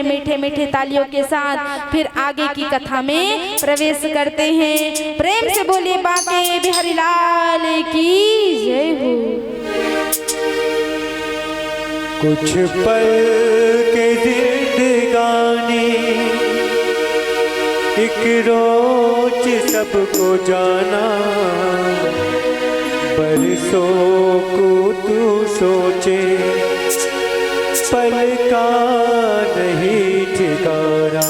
मीठे मीठे तालियों के साथ फिर आगे की कथा में प्रवेश करते हैं। प्रेम से बोलिए बांके बिहारी लाल की जय हो। कुछ पल के जिंदगानी एक रोज सबको जाना, बरसों को तू सोचे पल का नहीं ठिकाना।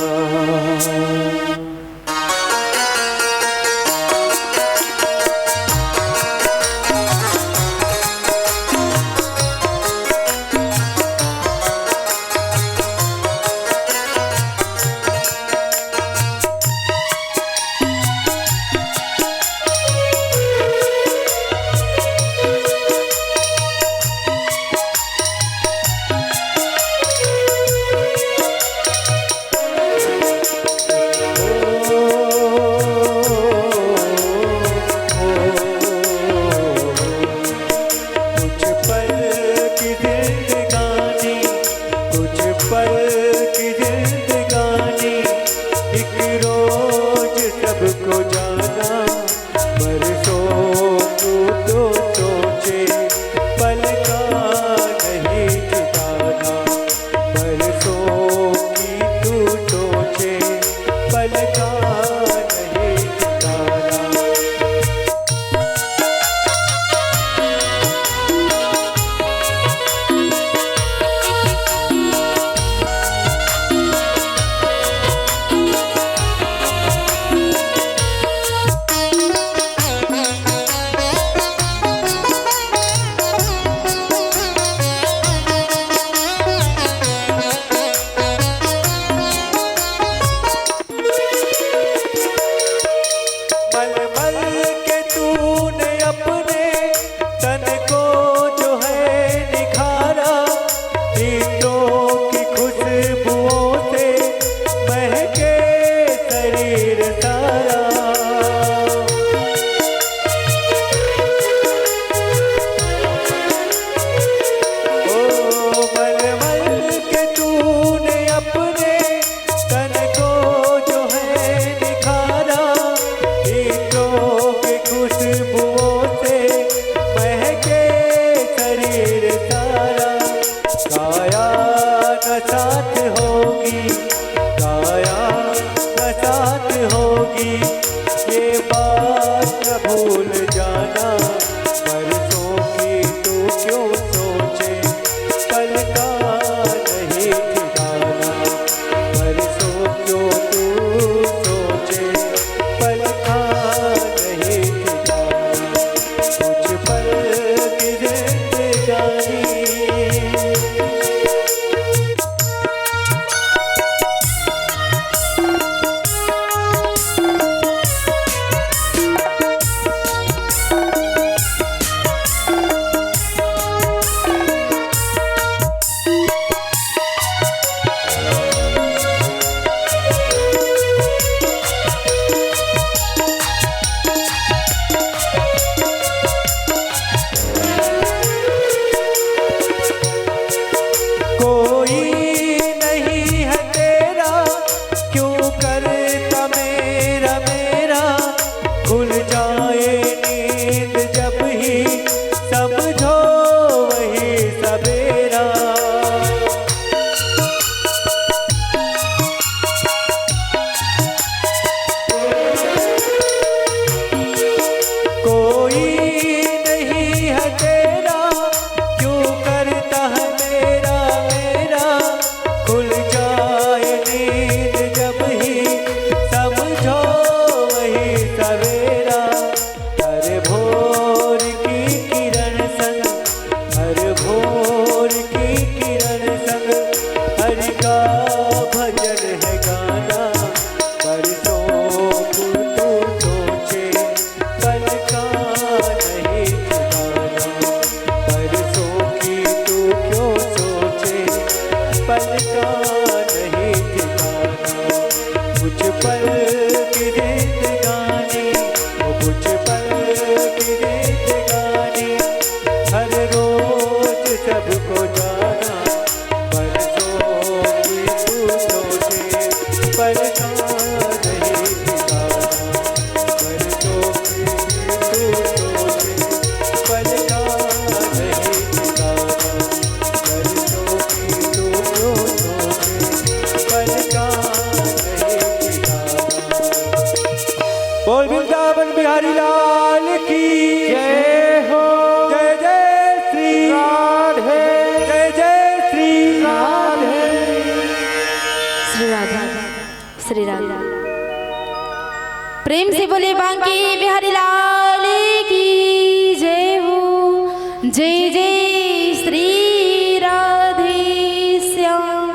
श्री राधा श्री राधा। प्रेम से बोले बांके बिहारी लाल की जय हो। जय जय श्री राधे श्याम।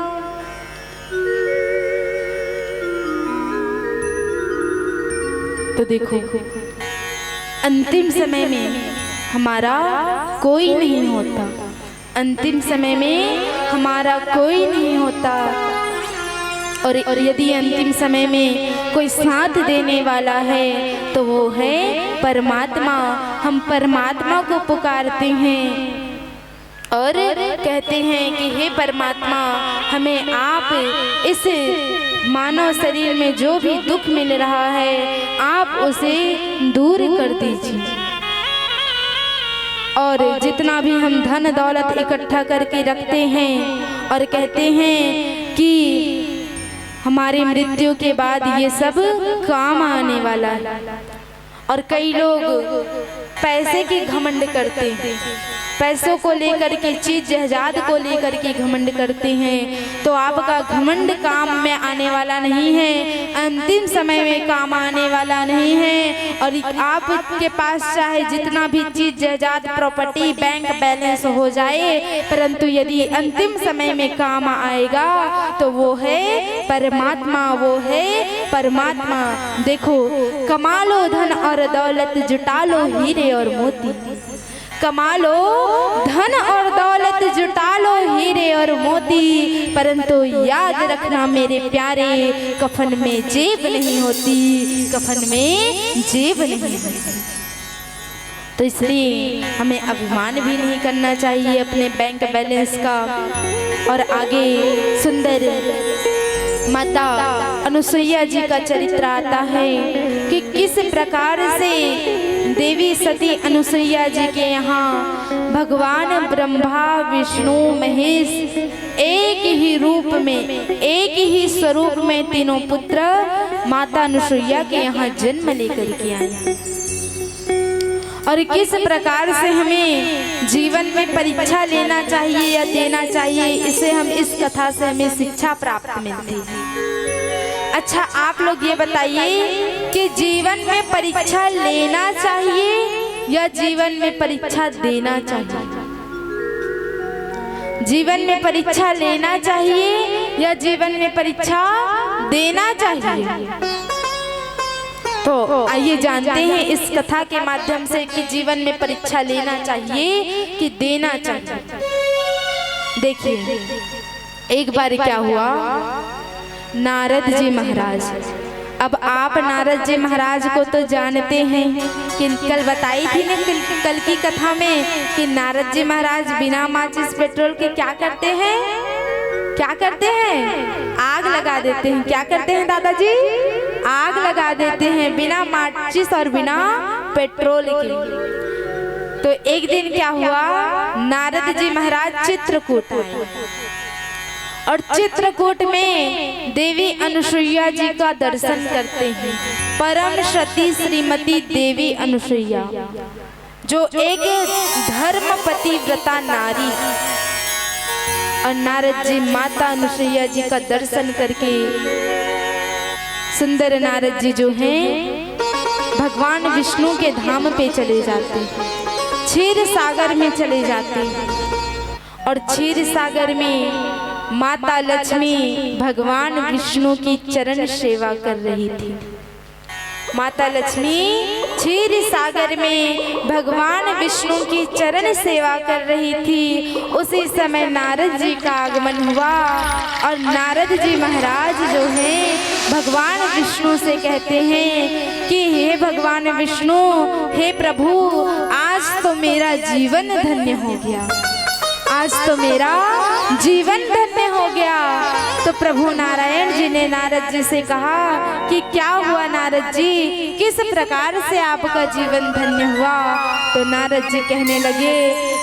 तो देखो अंतिम समय में हमारा कोई नहीं होता, अंतिम समय में हमारा कोई नहीं होता। और यदि अंतिम समय में कोई साथ देने वाला है तो वो है परमात्मा। हम परमात्मा को पुकारते हैं और कहते हैं कि हे परमात्मा, हमें आप इस मानव शरीर में जो भी दुख मिल रहा है आप उसे दूर कर दीजिए। और जितना भी हम धन दौलत इकट्ठा करके रखते हैं और कहते हैं कि हमारी मृत्यु के बाद ये सब काम आने वाला है, और कई लोग पैसे की घमंड करते हैं, पैसों को लेकर के, चीज जहजाद को लेकर के घमंड करते हैं। तो आपका घमंड काम में आने वाला नहीं है, अंतिम समय में काम आने वाला नहीं है। और आपके पास चाहे जितना भी चीज जहजाद प्रॉपर्टी बैंक बैलेंस हो जाए, परंतु यदि अंतिम समय में काम आएगा तो वो है परमात्मा, वो है परमात्मा। देखो, कमा लो धन और दौलत, जुटा लो हीरे और मोती। कमा लो धन और दौलत, जुटा लो हीरे और मोती, परंतु याद रखना मेरे प्यारे, कफन में जेब नहीं होती, कफन में जेब नहीं होती। तो इसलिए हमें अभिमान भी नहीं करना चाहिए अपने बैंक बैलेंस का। और आगे सुंदर माता अनुसुईया जी का चरित्र आता है कि किस प्रकार से देवी सती अनुसुईया जी के यहाँ भगवान ब्रह्मा विष्णु महेश एक ही रूप में, एक ही स्वरूप में तीनों पुत्र माता अनुसुईया के यहाँ जन्म लेकर के आए। और किस प्रकार से हमें जीवन में परीक्षा लेना चाहिए या देना चाहिए, इसे हम इस कथा से हमें शिक्षा प्राप्त मिलती है। अच्छा, आप लोग ये बताइए कि जीवन में परीक्षा लेना चाहिए या जीवन में परीक्षा देना चाहिए? जीवन में परीक्षा लेना चाहिए या जीवन में परीक्षा देना चाहिए? तो आइए जानते हैं इस कथा के माध्यम से कि जीवन में परीक्षा लेना चाहिए कि देना चाहिए। देखिए, एक बार क्या हुआ, नारद जी महाराज, अब आप नारद जी महाराज को तो जानते हैं कि कल बताई थी ना कल की कथा में कि नारद जी महाराज बिना माचिस पेट्रोल के क्या करते हैं? क्या करते हैं? आग लगा देते हैं। क्या करते हैं दादाजी? आग लगा देते हैं बिना माचिस और बिना पेट्रोल के। तो एक दिन क्या हुआ, नारद जी महाराज चित्रकूट आए और चित्रकूट में देवी अनुसुईया जी का दर्शन करते हैं। परम सती श्रीमती देवी अनुसुईया, जो एक धर्मपति व्रता नारी, और नारद जी माता अनुसुईया जी का दर्शन करके सुंदर नारद जी जो हैं भगवान विष्णु के धाम पे चले जाते हैं, क्षीर सागर में चले जाते हैं। और क्षीर सागर में माता लक्ष्मी भगवान विष्णु की चरण सेवा कर रही थी। माता लक्ष्मी क्षीर सागर में भगवान विष्णु की चरण सेवा कर रही थी। उसी समय नारद जी का आगमन हुआ और नारद जी महाराज जो हैं भगवान विष्णु से कहते हैं कि हे भगवान विष्णु, हे प्रभु, आज तो मेरा जीवन धन्य हो गया, आज तो मेरा जीवन धन्य हो गया। तो प्रभु नारायण जी ने नारद जी से कहा कि क्या हुआ नारद जी, किस प्रकार से आपका जीवन धन्य हुआ? तो नारद जी कहने लगे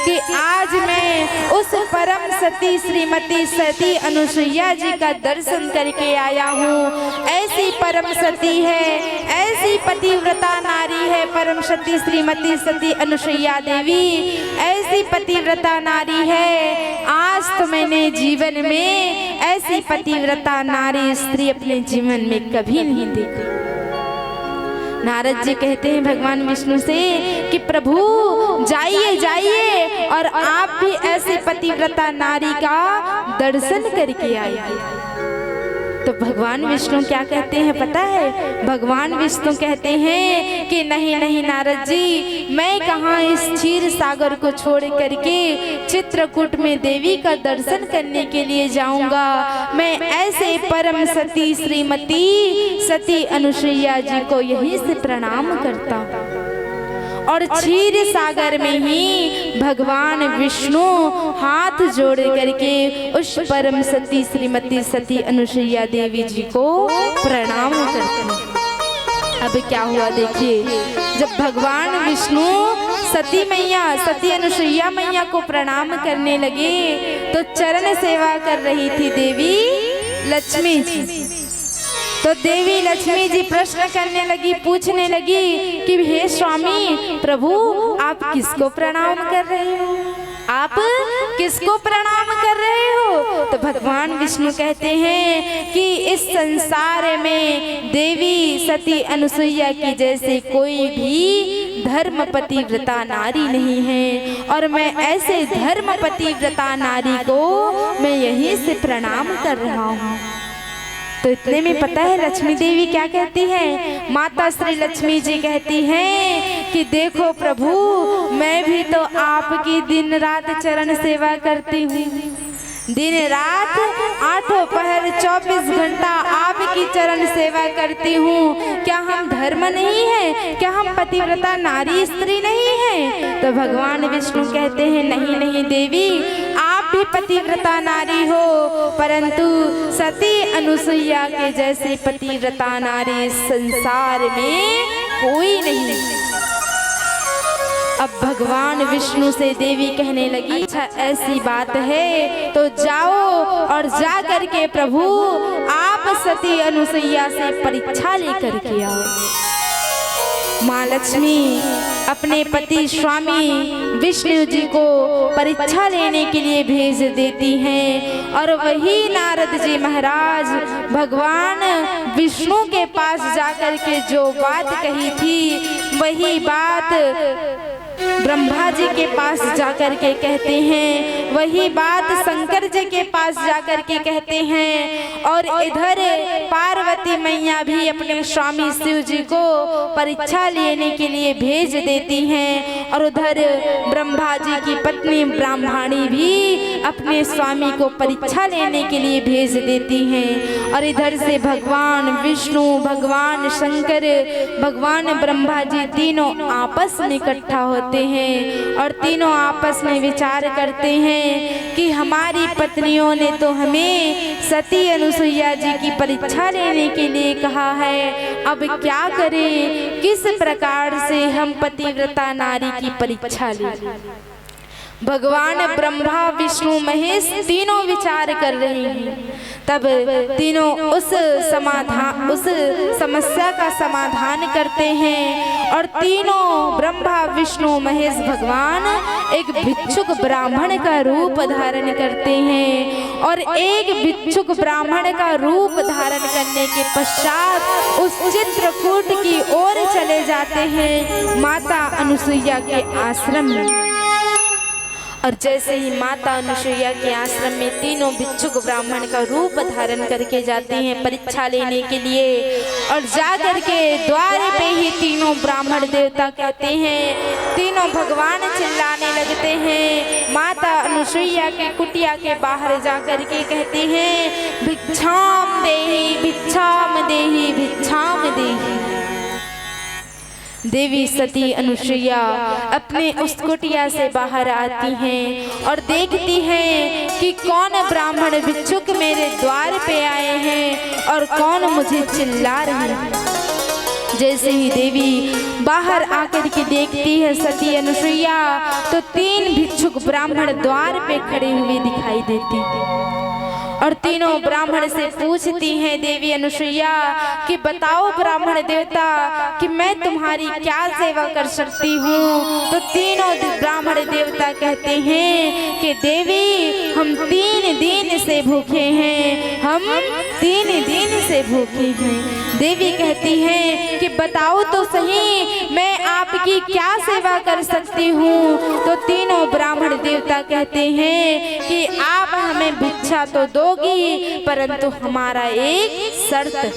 कि आज मैं उस परम सती श्रीमती सती अनुसुईया जी का दर्शन करके आया हूँ। ऐसी परम सती है, ऐसी पतिव्रता नारी है परम सती श्रीमती सती अनुसुईया देवी, ऐसी पतिव्रता नारी है। आज तो मैंने जीवन में ऐसी पतिव्रता नारी स्त्री अपने जीवन में कभी नहीं देखी। नारद जी कहते हैं भगवान विष्णु से कि प्रभु जाइए जाइए और आप भी ऐसे पतिव्रता नारी का दर्शन करके आइए। तो भगवान विष्णु क्या कहते हैं पता है? भगवान विष्णु कहते हैं कि नहीं नहीं नारद जी, मैं कहाँ इस क्षीर सागर को छोड़ करके चित्रकूट में देवी का दर्शन करने के लिए जाऊंगा। मैं ऐसे परम सती श्रीमती सती अनुसुईया जी को यहीं से प्रणाम करता हूँ। और क्षीर सागर में ही भगवान विष्णु हाथ जोड़ करके उस परम सती श्रीमती सती अनुसुईया देवी जी को प्रणाम करते हैं। अब क्या हुआ देखिए, जब भगवान विष्णु सती मैया सती अनुसुईया मैया को प्रणाम करने लगे तो चरण सेवा कर रही थी देवी लक्ष्मी जी। तो देवी लक्ष्मी जी प्रश्न करने लगी, पूछने लगी कि हे स्वामी प्रभु आप किसको प्रणाम कर रहे हो, आप किसको प्रणाम कर रहे हो? तो भगवान विष्णु कहते हैं कि इस संसार में देवी सती अनुसुईया की जैसे कोई भी धर्म पतिव्रता नारी नहीं है, और मैं ऐसे धर्म पतिव्रता नारी को मैं यहीं से प्रणाम कर रहा हूँ। तो इतने में पता है लक्ष्मी देवी क्या कहती है? माता श्री लक्ष्मी जी कहती हैं कि देखो प्रभु, मैं भी तो आपकी दिन रात चरण सेवा करती हूँ। दिन रात आठों पहर 24 घंटा आपकी चरण सेवा करती हूँ। क्या हम धर्म नहीं है? क्या हम पतिव्रता नारी स्त्री नहीं है? तो भगवान विष्णु कहते हैं नहीं नहीं देवी, आप भी पतिव्रता नारी हो, परंतु सती अनुसुईया के जैसे पतिव्रता नारी संसार में कोई नहीं। अब भगवान विष्णु से देवी कहने लगी, अच्छा ऐसी बात है तो जाओ और जा करके प्रभु आप सती अनुसुईया से परीक्षा लेकर के आओ। माँ लक्ष्मी अपने पति स्वामी विष्णु जी को परीक्षा लेने के लिए भेज देती हैं, और वही नारद जी महाराज भगवान विष्णु के पास जाकर के जो बात कही थी वही बात ब्रह्मा जी के पास जाकर के कहते हैं, वही बात शंकर जी के पास जाकर के कहते हैं, और इधर पार्वती मैया भी अपने स्वामी शिव जी को परीक्षा लेने के लिए भेज देती हैं, और उधर ब्रह्मा जी की पत्नी ब्राह्मणी भी अपने स्वामी को परीक्षा लेने के लिए भेज देती हैं, और इधर से भगवान विष्णु भगवान शंकर भगवान ब्रह्मा जी तीनों आपस में इकट्ठा होते हैं और तीनों आपस में विचार करते हैं कि हमारी पत्नियों ने तो हमें सती अनुसुईया जी की परीक्षा लेने के लिए कहा है, अब क्या करें, किस प्रकार से हम पतिव्रता नारी की परीक्षा लें। भगवान ब्रह्मा विष्णु महेश तीनों विचार कर रहे हैं। तब तीनों उस समस्या का समाधान करते हैं, और तीनों ब्रह्मा विष्णु महेश भगवान एक भिक्षुक ब्राह्मण का रूप धारण करते हैं, और एक भिक्षुक ब्राह्मण का रूप धारण करने के पश्चात उस चित्रकूट की ओर चले जाते हैं माता अनुसुईया के आश्रम में। और जैसे ही माता अनुसुईया के आश्रम में तीनों भिक्षुक ब्राह्मण का रूप धारण करके जाते हैं परीक्षा लेने के लिए, और जा करके द्वार पे ही तीनों ब्राह्मण देवता कहते हैं, तीनों भगवान चिल्लाने लगते हैं। माता अनुसुईया के कुटिया के बाहर जा करके कहते हैं, भिक्षाम देहि भिक्षाम देहि भिक्षाम देहि। देवी सती अनुसुईया अपने उस कुटिया से बाहर आती हैं और देखती हैं कि कौन ब्राह्मण भिक्षुक मेरे द्वार पे आए हैं और कौन मुझे चिल्ला रहे हैं। जैसे ही देवी बाहर आकर के देखती है सती अनुसुईया, तो 3 भिक्षुक ब्राह्मण द्वार पे खड़े हुए दिखाई देते और तीनों ब्राह्मण से पूछती हैं देवी अनुसुईया कि बताओ ब्राह्मण देवता कि मैं तुम्हारी क्या सेवा कर सकती हूँ। तो तीनों ब्राह्मण देवता कहते हैं कि देवी हम 3 दिन से भूखे हैं, हम 3 दिन से भूखे हैं। देवी कहती हैं कि बताओ तो सही मैं आपकी क्या सेवा कर सकती हूँ। तो तीनों ब्राह्मण देवता कहते हैं कि आप हमें भिक्षा तो दोगी, परंतु हमारा एक शर्त है।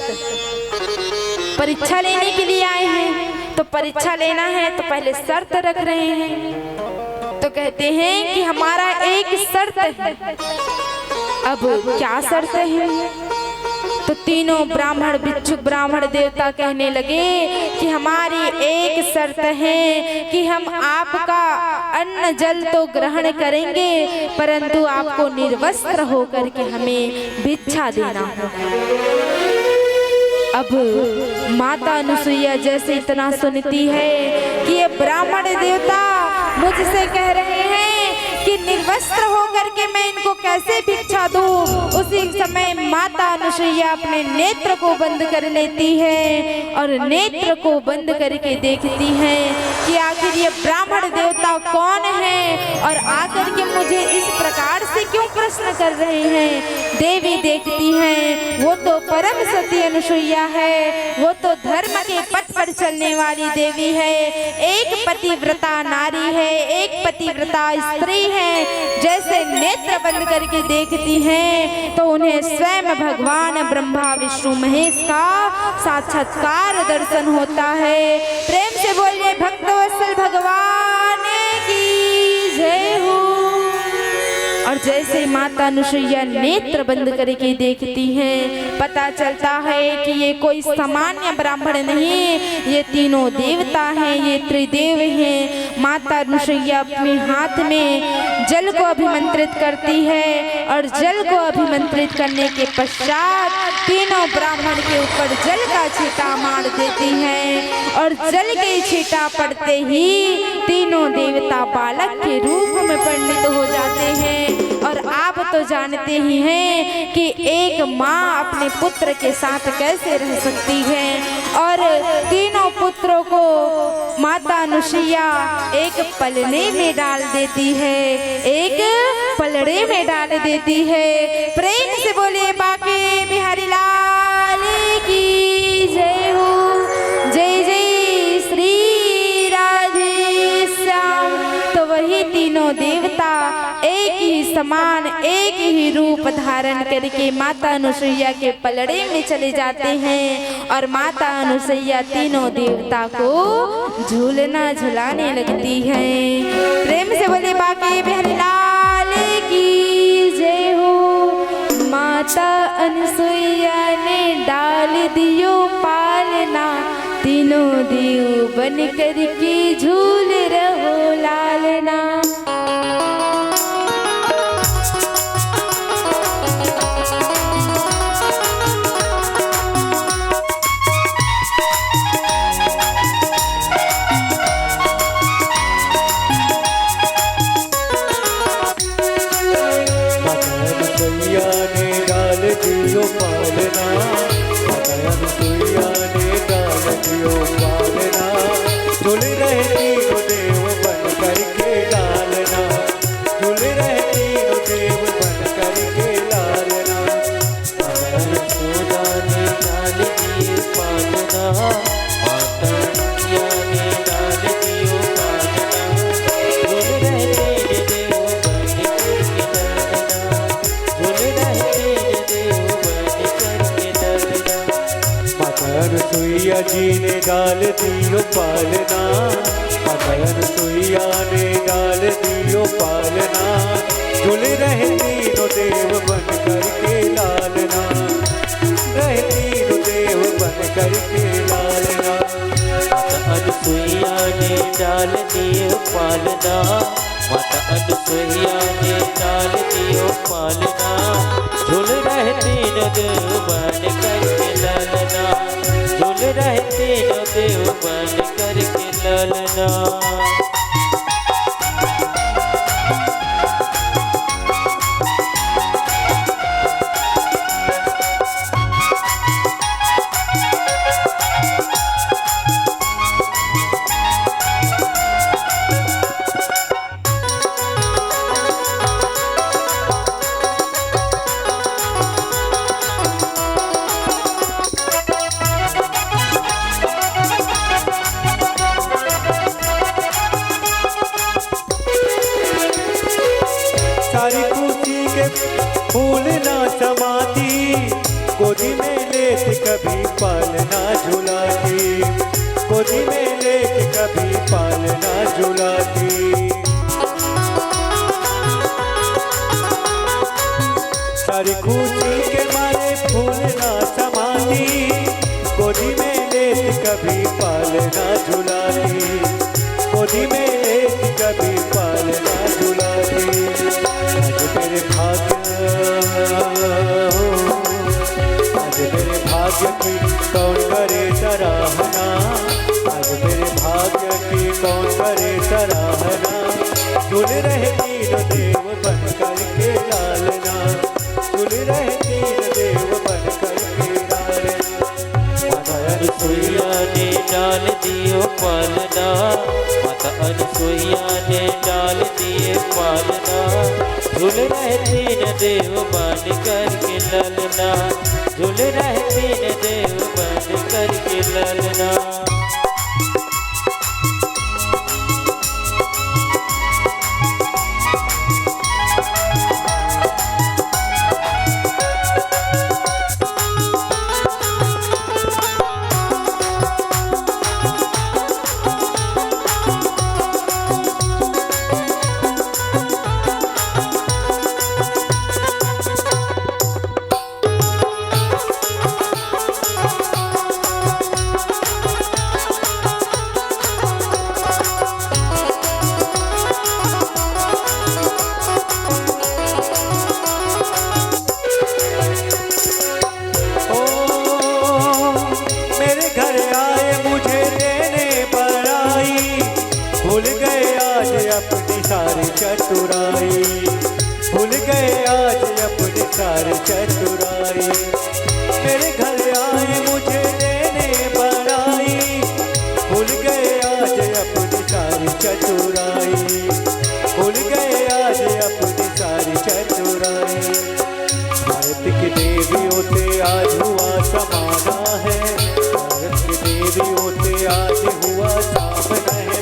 परीक्षा लेने के लिए आए हैं, तो परीक्षा लेना है तो पहले शर्त रख रहे हैं। तो कहते हैं कि हमारा एक शर्त है। अब क्या शर्त है? तो तीनों ब्राह्मण भिक्षुक ब्राह्मण देवता कहने लगे कि हमारी एक शर्त है कि हम आपका अन्न जल तो ग्रहण करेंगे, परंतु आपको निर्वस्त्र होकर के हमें भिक्षा देना होगा। अब माता अनुसुईया जैसे इतना सुनती है कि ये ब्राह्मण देवता मुझसे कह रहे हैं कि निर्वस्त्र होकर के मैं इनको कैसे भिक्षा दूं, उसी समय माता अनुसुईया अपने नेत्र को बंद कर लेती है और नेत्र को बंद करके देखती है कि आखिर ये ब्राह्मण देवता कौन है और आकर के मुझे इस प्रकार से क्यों प्रश्न कर रहे हैं। देवी देखती है वो तो परम सती अनुसुईया है, वो तो धर्म के पथ पर चलने वाली देवी है, एक पतिव्रता नारी है, एक पतिव्रता स्त्री है। जैसे नेत्र बंद करके देखती हैं तो उन्हें स्वयं भगवान ब्रह्मा विष्णु महेश का साक्षात्कार दर्शन होता है। प्रेम से बोलिए भक्तवत्सल भगवान की जय हो। और जैसे माता अनुसुईया नेत्र बंद करके देखती हैं, पता चलता है कि ये कोई सामान्य ब्राह्मण नहीं, ये तीनों देवता हैं, ये त्रिदेव हैं। माता अनुसुईया अपने हाथ में जल को अभिमंत्रित करती है और जल को अभिमंत्रित करने के पश्चात तीनों ब्राह्मण के ऊपर जल का छींटा मार देती हैं और जल के छींटा पड़ते ही तीनों देवता बालक के रूप में परिणित हो जाते हैं। और आप तो जानते ही हैं कि एक माँ अपने पुत्र के साथ कैसे रह सकती है, और तीनों पुत्रों को माता अनुसुईया एक पलड़े में डाल देती है, एक पलड़े में डाल देती है। प्रेम से बोले बाके बिहारी लाल की जय हो। जय जय श्री राधे श्याम। तो वही तीनों देवता एक ही समान एक ही रूप धारण करके माता अनुसुईया के पलड़े में चले जाते हैं और माता अनुसुईया तीनों देवता को झूलना झुलाने लगती है। प्रेम से बोले बाके बिहारी लाल की जय हो। माता अनुसुईया ने डाल दियो पालना, तीनों देव बन कर के झूल रहो लालना। अनुसुईया जी ने डाल दियो पालना, माता अनुसुईया ने डाल दियो पालना, झूल रहे तीनों देव बन करके लालना, रहे तीनों देव बन करके लालना। माता अनुसुईया ने डाल दियो पालना, माता अनुसुईया ने डाल दियो पालना, झूल रहे तीनों देव बन करके लालना, झूल झूल रहे तीनों देव बन करके ललना। सारी खुशी के फूल ना समाती, गोदी में लेके कभी पालना झुलाती, गोदी में लेके कभी पालना झुलाती। सारी खुशी के मारे फूल ना समाती, गोदी में लेके कभी पालना झुलाती, गोदी में लेके कभी पालना झुलाती। मेरे भाग्य, आज मेरे भाग्य की कौन करे सराहना, आज मेरे भाग्य की कौन करे सराहना। झूल रहे तीनों देव बन करके लालना, झूल रहे तीनों देव बन करके लालना। माता अनुसुईया ने डाल दियो पालना, माता अनुसुईया ने डाल दिए पालना। झूल रहे तीन देव बन करके ललना, झूल रहे तीन देव बन करके ललना। चतुराई भूल गए आज अपनी सारी चतुराई। मेरे घर आए मुझे लेने बड़ाई, भूल गए आज अपनी सारी चतुराई, भूल गए आज अपनी सारी चतुराई। भारत की देवियों से आज हुआ समाना है, भारत की देवियों से आज हुआ सामना है।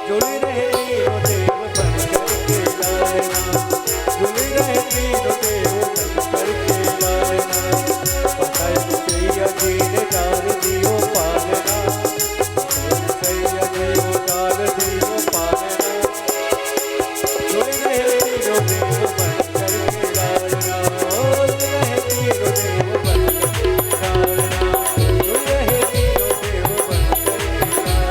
जुड़ रहे तीनों देव बन करके लालना, जुड़ रहे तीनों देव बन करके लालना। बताए सैया जी ने डाल दियो पालना, सैया जी ने डाल दियो पालना। जुड़ रहे तीनों देव बन करके लालना, जुड़ रहे तीनों देव बन करके लालना, जुड़ रहे तीनों देव बन करके लालना।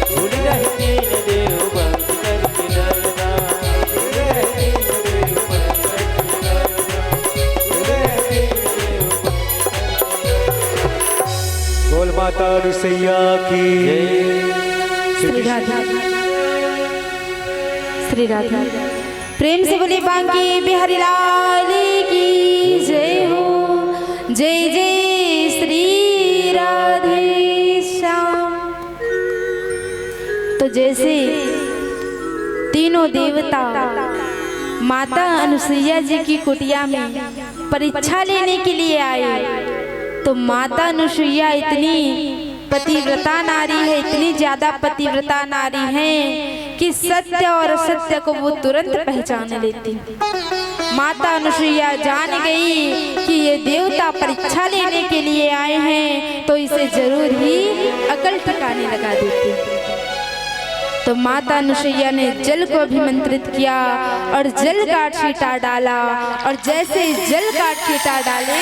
झूल रहे तीन देव बन करके ललना, जुड़ रहे तीनों देव बन करके लालना, जुड़ रहे तीनों देव बन करके लालना। बोल माता रुसैया की श्री राधा श्री राधा। प्रेम से बोले बांके बिहारी लाल की जय हो। जय जय श्री राधे श्याम। तो जैसे तीनों देवता माता अनुसुईया जी की कुटिया में परीक्षा लेने के लिए आए, तो माता अनुसुईया इतनी पतिव्रता नारी है, इतनी ज्यादा पतिव्रता नारी है कि सत्य और असत्य को वो तुरंत पहचान लेती। माता अनुसुईया जान गई कि ये देवता परीक्षा लेने के लिए आए हैं, तो इसे जरूर ही अकल ठिकाने लगा देती। तो माता अनुसुईया ने जल को अभिमंत्रित किया और जल का छींटा डाला, और जैसे जल का छींटा डाले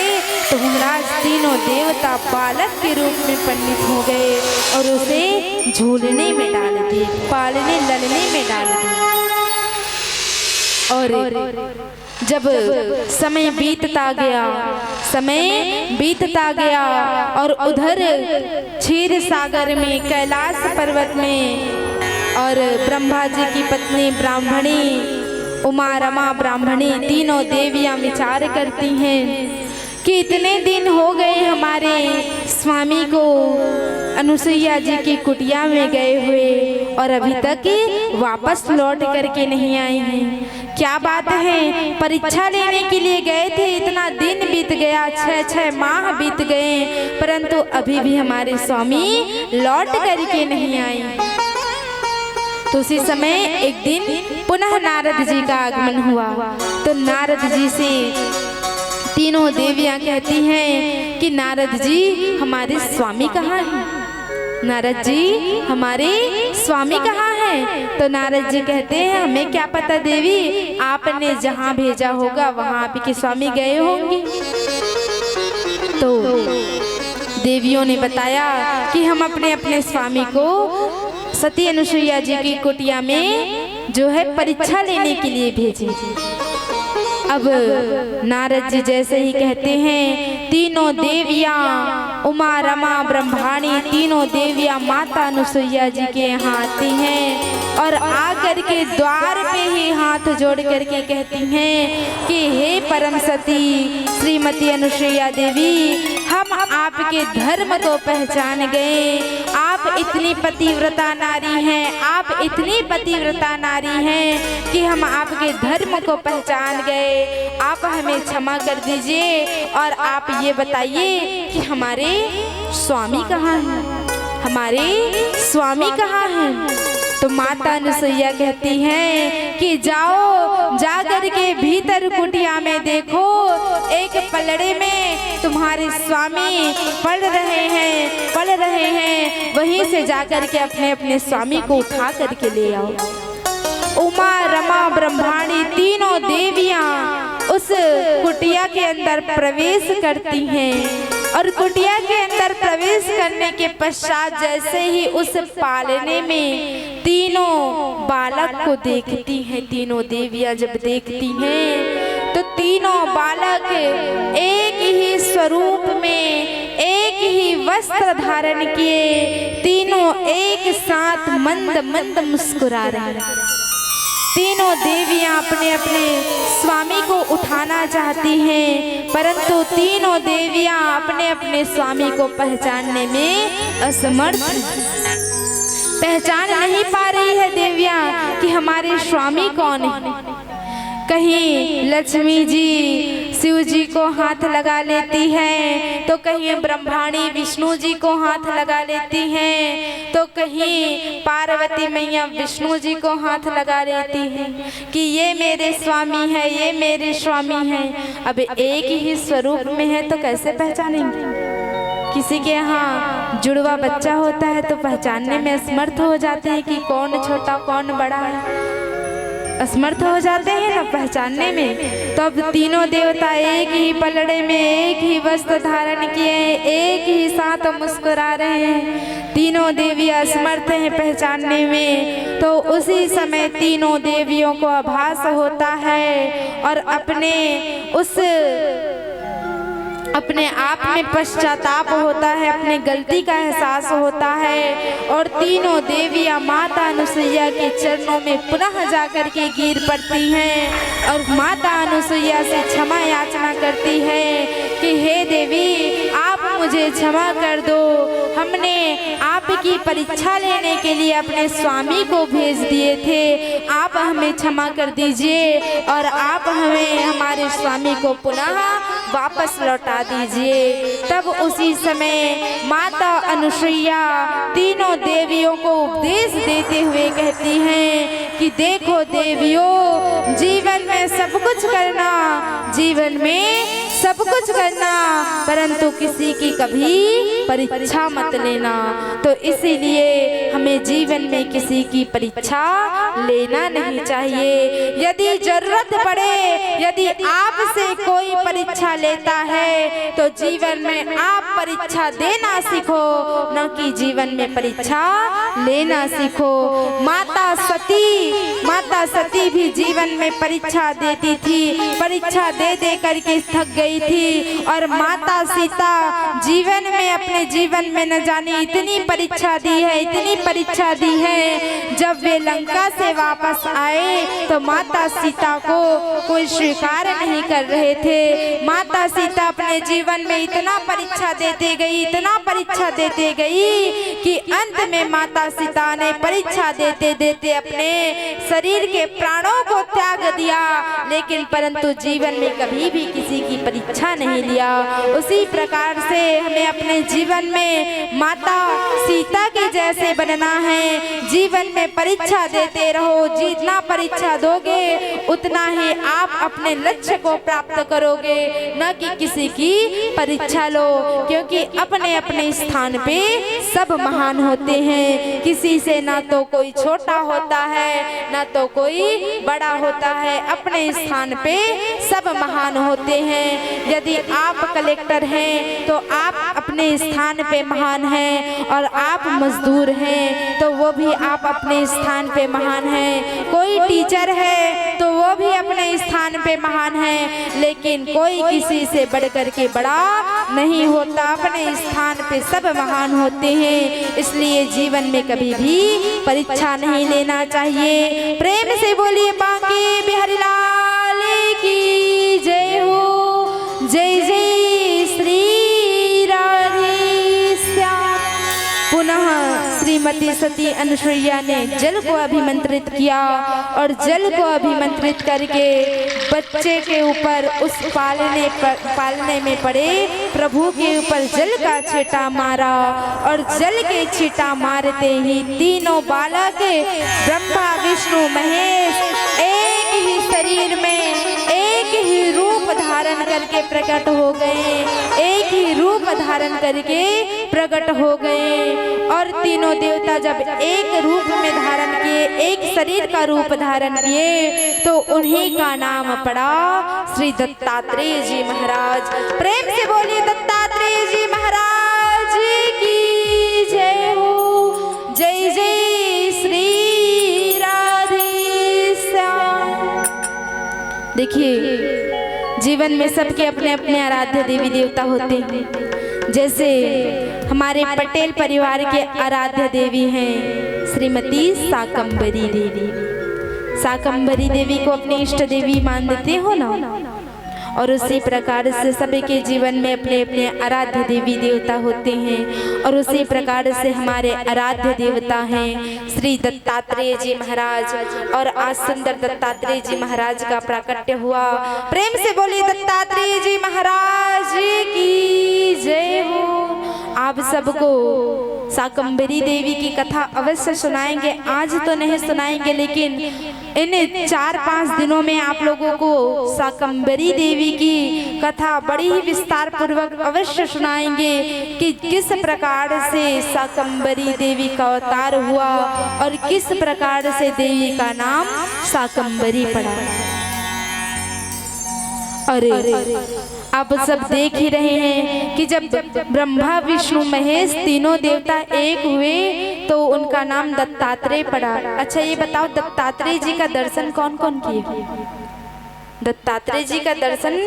तो महाराज तीनों देवता बालक के रूप में परिणित हो गए और उसे झूलने में डाल दिए, पालने ललने में डाल दिए। और जब समय बीतता गया और उधर क्षीर सागर में कैलाश पर्वत में और ब्रह्मा जी की पत्नी ब्राह्मणी उमा रमा ब्राह्मणी तीनों देवियां विचार करती हैं कि इतने दिन हो गए हमारे स्वामी को अनुसुईया जी की कुटिया में गए हुए और अभी तक वापस लौट करके नहीं आए हैं। क्या बात है, परीक्षा लेने के लिए गए थे, इतना दिन बीत गया, 6 माह बीत गए, परंतु अभी भी हमारे स्वामी लौट करके नहीं आए। तो उसी समय एक दिन पुनः नारद जी का आगमन हुआ। तो नारद जी से तीनों देवियां कहती हैं कि नारद जी हमारे स्वामी कहाँ हैं? नारद जी हमारे स्वामी कहाँ हैं? तो नारद जी कहते हैं हमें क्या पता देवी, आपने जहाँ भेजा होगा वहाँ आपके स्वामी गए होंगे। तो देवियों ने बताया कि हम अपने अपने स्वामी को सती अनुसुईया जी की कुटिया में जो है परीक्षा लेने के लिए भेजे। अब नारद जी जैसे ही कहते हैं, तीनों देवियां उमा रमा ब्रह्माणी तीनों देवियां माता अनुसुईया जी के यहाँ आती हैं और आकर के द्वार पे ही हाथ जोड़ करके कहती हैं कि हे परम सती श्रीमती अनुसुईया देवी, हम आपके धर्म को पहचान गए। आप इतनी पतिव्रता नारी हैं, आप इतनी पतिव्रता नारी हैं कि हम आपके धर्म को पहचान गए। आप हमें क्षमा कर दीजिए और आप ये बताइए कि हमारे स्वामी कहाँ हैं? हमारे स्वामी कहाँ हैं? तो माता अनुसुईया कहती हैं कि जाओ, जाकर के भीतर कुटिया में देखो, एक पलड़े में तुम्हारे स्वामी पढ़ रहे हैं, वहीं से जाकर के अपने अपने स्वामी को उठा करके ले आओ। उमा रमा ब्रह्माणी तीनों देवियां उस कुटिया के अंदर प्रवेश करती हैं और कुटिया के अंदर प्रवेश करने के पश्चात जैसे ही उस पालने में तीनों बालक को देखती हैं, तीनों देवियां जब देखती हैं तो तीनों बालक एक ही स्वरूप में एक ही वस्त्र धारण किए तीनों एक साथ मंद मंद मुस्कुरा रहे हैं। तीनों देवियां अपने अपने स्वामी को उठाना चाहती हैं, परंतु तीनों देवियां अपने अपने स्वामी को पहचानने में असमर्थ, पहचान नहीं पा रही है देवियां कि हमारे स्वामी कौन है। कहीं लक्ष्मी जी शिव जी को हाथ लगा लेती हैं, तो कहीं ब्रह्माणी विष्णु जी को हाथ लगा लेती हैं, तो कहीं पार्वती मैया विष्णु जी को हाथ लगा लेती हैं कि ये मेरे स्वामी है, ये मेरे स्वामी हैं। अब एक ही स्वरूप में है तो कैसे पहचानेंगे? किसी के यहाँ जुड़वा बच्चा होता है तो पहचानने में असमर्थ हो जाते हैं कि कौन छोटा कौन बड़ा है, असमर्थ हो जाते हैं ना पहचानने में। तो अब तीनों देवता एक ही पलड़े में एक ही वस्त्र धारण किए, एक ही साथ मुस्कुरा रहे हैं, तीनों देवी असमर्थ हैं पहचानने में। तो उसी समय तीनों देवियों को आभास होता है और अपने आप में पश्चाताप होता है, अपने गलती का एहसास होता है और तीनों देवियां माता अनुसुईया के चरणों में पुनः जाकर के गिर पड़ती हैं और माता अनुसुईया से क्षमा याचना करती है कि हे देवी, आप मुझे क्षमा कर दो, हमने आपकी परीक्षा लेने के लिए अपने स्वामी को भेज दिए थे, आप हमें क्षमा कर दीजिए और आप हमें हमारे स्वामी को पुनः वापस लौटा दीजिए। तब उसी समय माता अनुसुईया तीनों देवियों को उपदेश देते हुए कहती हैं कि देखो देवियों, जीवन में सब कुछ करना, परंतु किसी की कभी परीक्षा मत लेना। तो इसीलिए हमें जीवन में किसी की परीक्षा लेना नहीं चाहिए। यदि जरूरत पड़े, यदि आपसे कोई परीक्षा लेता है तो जीवन में आप परीक्षा देना सीखो, न कि जीवन में परीक्षा लेना सीखो। माता सती भी जीवन में परीक्षा देती थी, परीक्षा दे दे करके थक गई थी। और माता सीता जीवन में, अपने जीवन में न जाने इतनी परीक्षा दी है, इतनी परीक्षा दी है। जब वे लंका से वापस आए तो माता सीता को कोई स्वीकार नहीं कर रहे थे। माता सीता अपने जीवन में इतना परीक्षा देते गई, इतना परीक्षा देते गई कि अंत में माता सीता ने परीक्षा देते देते अपने शरीर के प्राणों को त्याग दिया, लेकिन परंतु जीवन में कभी भी किसी की परीक्षा नहीं लिया। उसी प्रकार से हमें अपने जीवन में माता सीता के जैसे बनना है। जीवन में परीक्षा देते रहो, जितना परीक्षा दोगे उतना ही आप अपने लक्ष्य को प्राप्त करोगे, न कि किसी की परीक्षा लो। क्योंकि अपने अपने स्थान पे सब महान होते हैं, किसी से ना तो कोई छोटा होता है ना तो कोई बड़ा होता है। अपने स्थान पे सब महान होते हैं। यदि आप कलेक्टर हैं तो आप अपने स्थान पे महान हैं, और आप मजदूर हैं तो वो भी आप अपने स्थान पे महान हैं। कोई टीचर है तो वो भी अपने स्थान पे महान है, लेकिन कोई किसी से बढ़कर के बड़ा नहीं होता। अपने स्थान पे सब महान होते हैं, इसलिए जीवन में कभी भी परीक्षा नहीं लेना चाहिए। प्रेम से बोलिए बांके बिहारी लाल की जय हो। जय जय श्री राधे श्याम। पुनः श्रीमती सती अनुसुईया ने जल को अभिमंत्रित किया, और जल को अभिमंत्रित करके बच्चे के ऊपर, उस पालने में पड़े प्रभु के ऊपर जल का छींटा मारा। और जल के छींटा मारते ही तीनों बालक ब्रह्मा विष्णु महेश एक ही शरीर में, एक ही रूप धारण करके प्रकट हो गए, एक ही रूप धारण करके प्रकट हो गए। और तीनों देवता जब एक रूप में धारण किए, एक शरीर का रूप धारण किए, तो उन्हीं का नाम पड़ा श्री दत्तात्रेय जी महाराज। प्रेम से बोलिए दत्तात्रेय जी महाराज की जय हो। जय जय श्री राधे श्याम। देखिए, जीवन में सबके अपने अपने आराध्य देवी देवता होते हैं। जैसे हमारे पटेल परिवार के आराध्य देवी हैं श्रीमती शाकंभरी देवी। शाकंभरी देवी को अपनी इष्ट देवी मानते हो ना, और उसी प्रकार से सभी के जीवन में अपने अपने आराध्य देवी देवता होते हैं। और उसी प्रकार से हमारे आराध्य देवता हैं श्री दत्तात्रेय जी महाराज। और आज सुंदर दत्तात्रेय जी महाराज का प्राकट्य हुआ। प्रेम से बोलिए दत्तात्रेय जी महाराज की जय हो। आप सबको शाकंभरी देवी की कथा अवश्य सुनाएंगे। आज तो नहीं सुनाएंगे, लेकिन इन 4-5 दिनों में आप लोगों को शाकंभरी देवी की कथा बड़ी ही विस्तार पूर्वक अवश्य सुनाएंगे कि किस प्रकार से शाकंभरी देवी का अवतार हुआ और किस प्रकार से देवी का नाम शाकंभरी पड़ा। अरे आप सब देख ही रहे हैं कि जब ब्रह्मा विष्णु महेश तीनों देवता एक हुए तो उनका नाम दत्तात्रेय पड़ा। अच्छा ये बताओ, दत्तात्रेय जी का दर्शन कौन कौन किए? दत्तात्रेय जी का दर्शन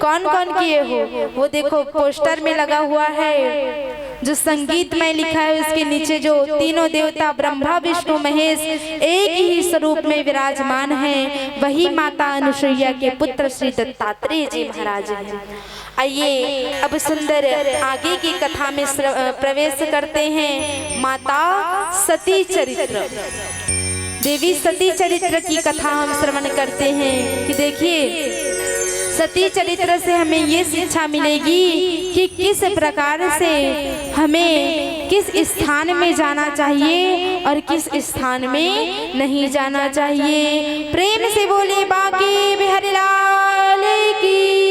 कौन कौन किए हो? वो देखो पोस्टर में लगा हुआ है, जो संगीत में लिखा है उसके नीचे जो तीनों देवता ब्रह्मा विष्णु महेश एक ही स्वरूप में विराजमान हैं, वही माता अनुसुईया के पुत्र श्री दत्तात्रेय जी महाराज हैं। आइए अब सुंदर आगे की कथा में प्रवेश करते हैं। माता सती चरित्र, देवी सती चरित्र की कथा हम श्रवण करते हैं कि देखिए सती चरित्र से हमें ये शिक्षा मिलेगी कि किस प्रकार से हमें किस स्थान में जाना चाहिए और किस स्थान में नहीं जाना चाहिए। प्रेम से बोले बांके बिहारी लाल की